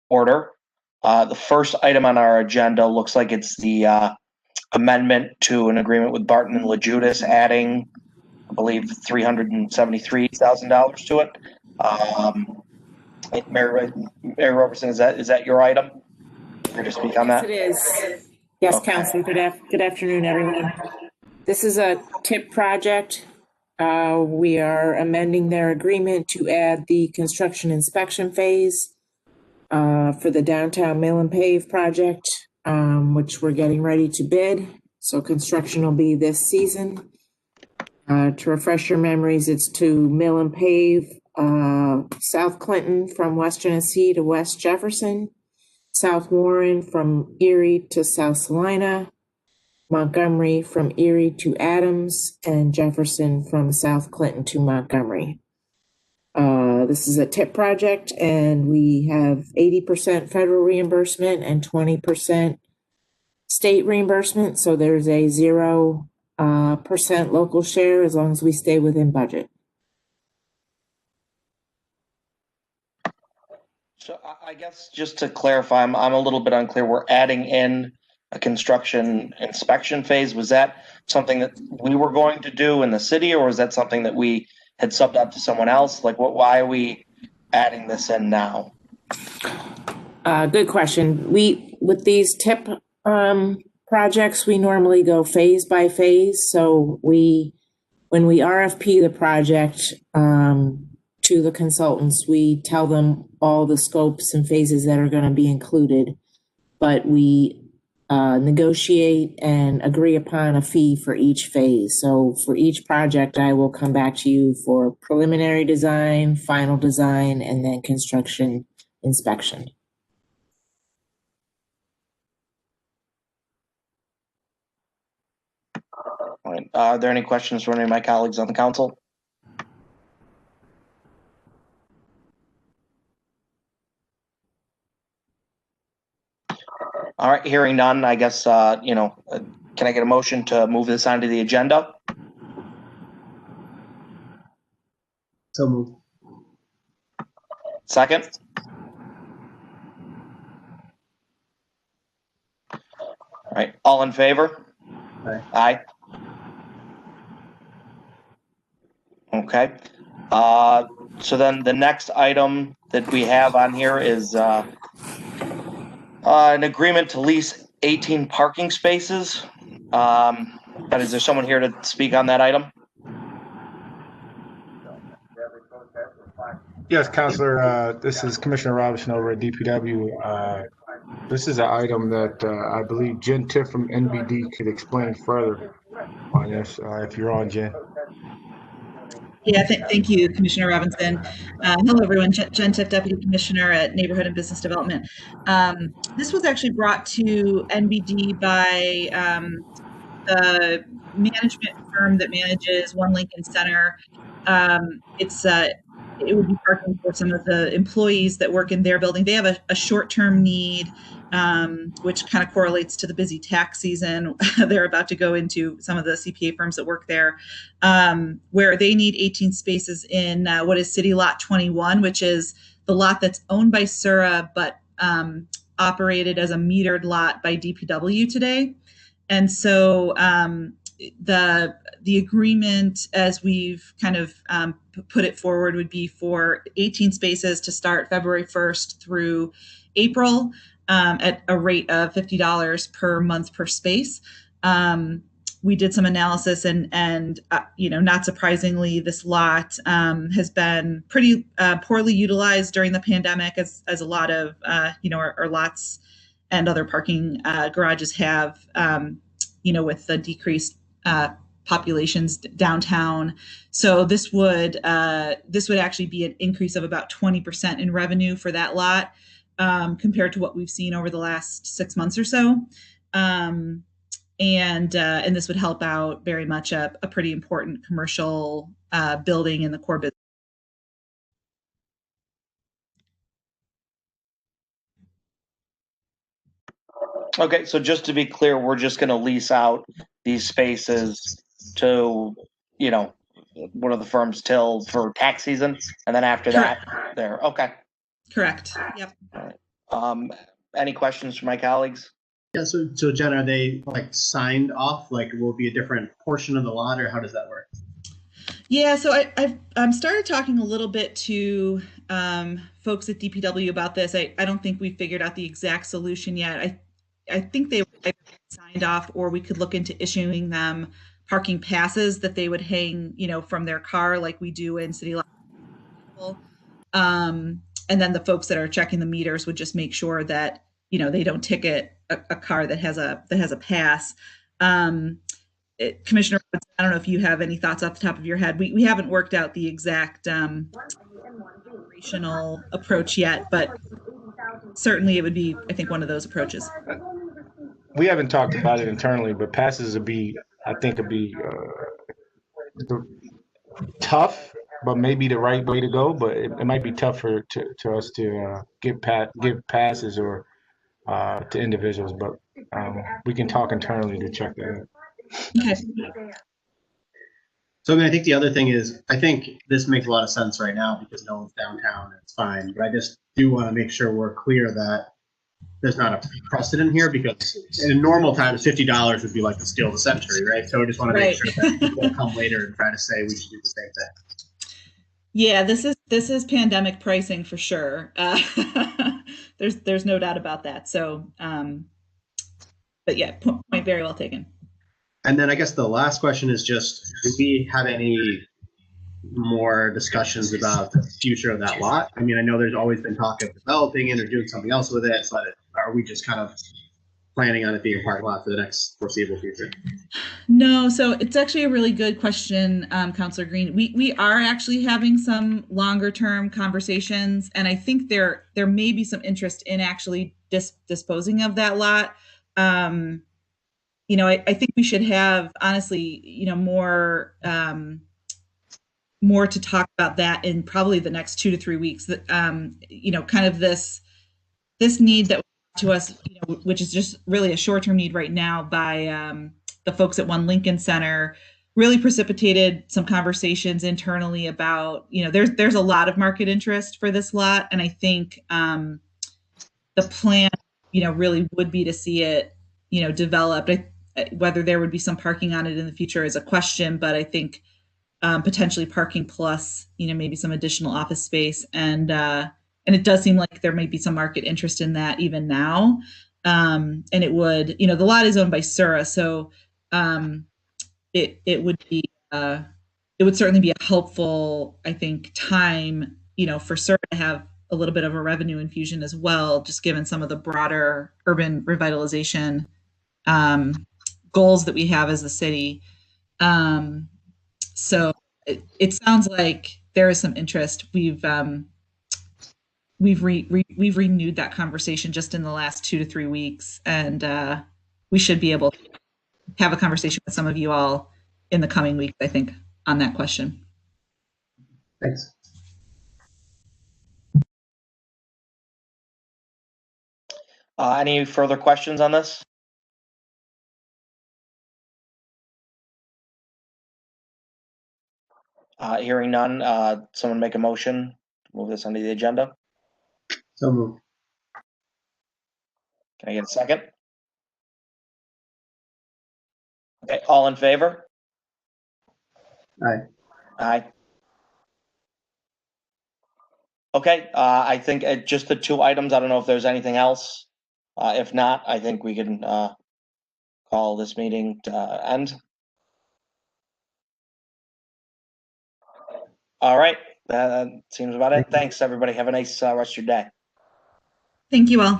order. The first item on our agenda looks like it's the amendment to an agreement with Barton and LaJudas, adding, I believe, $373,000 to it. Mayor Roberson, is that your item? Here to speak on that? Yes, it is. Yes, Okay. Council. Good afternoon, everyone. This is a TIP project. We are amending their agreement to add the construction inspection phase for the downtown mill and pave project, which we're getting ready to bid. So construction will be this season. To refresh your memories, it's to mill and pave South Clinton from West Genesee to West Jefferson, South Warren from Erie to South Salina, Montgomery from Erie to Adams, and Jefferson from South Clinton to Montgomery. This is a TIP project, and we have 80% federal reimbursement and 20% state reimbursement. So there's a 0% local share as long as we stay within budget. So I guess just to clarify, I'm a little bit unclear. We're adding in a construction inspection phase. Was that something that we were going to do in the city, or was that something that we had subbed out to someone else? Like, why are we adding this in now? Good question. With these TIP projects, we normally go phase by phase. So when we RFP the project to the consultants, we tell them all the scopes and phases that are going to be included, but we negotiate and agree upon a fee for each phase. So for each project, I will come back to you for preliminary design, final design, and then construction inspection. All right. Are there any questions from any of my colleagues on the council? All right, hearing none, I guess, can I get a motion to move this onto the agenda? So moved. Second? All right, all in favor? Aye. Aye. Okay. So then the next item that we have on here is an agreement to lease 18 parking spaces. But is there someone here to speak on that item? Yes, Councilor. This is Commissioner Robinson over at DPW. This is an item that I believe Jen Tiff from NBD could explain further on this, if you're on, Jen. Yeah, thank you, Commissioner Robinson. Hello, everyone. Jen Tiff, Deputy Commissioner at Neighborhood and Business Development. This was actually brought to NBD by the management firm that manages One Lincoln Center. It would be parking for some of the employees that work in their building. They have a short-term need, which kind of correlates to the busy tax season they're about to go into, some of the CPA firms that work there, where they need 18 spaces in what is City Lot 21, which is the lot that's owned by Sura, but operated as a metered lot by DPW today. And so the agreement, as we've kind of put it forward, would be for 18 spaces to start February 1st through April at a rate of $50 per month per space. We did some analysis and not surprisingly, this lot has been pretty poorly utilized during the pandemic, as a lot of our lots and other parking garages have, with the decreased populations downtown. So this would actually be an increase of about 20% in revenue for that lot compared to what we've seen over the last 6 months or so. And this would help out very much a pretty important commercial building in the core business. Okay, so just to be clear, we're just going to lease out these spaces to, one of the firms till for tax season, and then after that, they're okay. Correct. Yep. All right. Any questions from my colleagues? Yeah, so Jen, are they like signed off? Like, will it be a different portion of the lot, or how does that work? Yeah, so I've started talking a little bit to folks at DPW about this. I don't think we figured out the exact solution yet. I think they were signed off, or we could look into issuing them parking passes that they would hang, from their car like we do in city lot. And then the folks that are checking the meters would just make sure that they don't ticket a car that has a pass. Commissioner, I don't know if you have any thoughts off the top of your head. We haven't worked out the exact operational approach yet, but certainly it would be, I think, one of those approaches. We haven't talked about it internally, but passes would be, I think, would be tough, but maybe the right way to go. But it might be tougher to us to give passes or to individuals. But we can talk internally to check that out. Okay. So I mean, I think the other thing is, I think this makes a lot of sense right now because no one's downtown and it's fine. But I just do want to make sure we're clear that there's not a precedent here, because in normal times, $50 would be like the steal of the century, right? So I just want to make sure that people don't come later and try to say we should do the same thing. Yeah, this is pandemic pricing for sure. There's no doubt about that. So, but yeah, point very well taken. And then I guess the last question is just, do we have any more discussions about the future of that lot? I mean, I know there's always been talk of developing it or doing something else with it, but are we just kind of planning on it being a parking lot for the next foreseeable future? No, so it's actually a really good question, Councilor Green. We are actually having some longer term conversations, and I think there may be some interest in actually disposing of that lot. I think we should have, honestly, more to talk about that in probably the next 2 to 3 weeks. That kind of this need that to us, which is just really a short-term need right now by the folks at One Lincoln Center, really precipitated some conversations internally about, there's a lot of market interest for this lot, and I think the plan, really would be to see it, developed. Whether there would be some parking on it in the future is a question, but I think potentially parking plus, maybe some additional office space, and it does seem like there might be some market interest in that even now. And it would, the lot is owned by Sura, so it would be it would certainly be a helpful, I think, time, for Sura to have a little bit of a revenue infusion as well, just given some of the broader urban revitalization goals that we have as a city. So it sounds like there is some interest. We've renewed that conversation just in the last 2 to 3 weeks, and we should be able to have a conversation with some of you all in the coming weeks, I think, on that question. Thanks. Any further questions on this? Hearing none, someone make a motion to move this onto the agenda. So moved. Can I get a second? Okay, all in favor? Aye. Aye. Okay, I think just the 2 items. I don't know if there's anything else. If not, I think we can call this meeting to end. All right, that seems about it. Thanks, everybody. Have a nice rest of your day. Thank you all.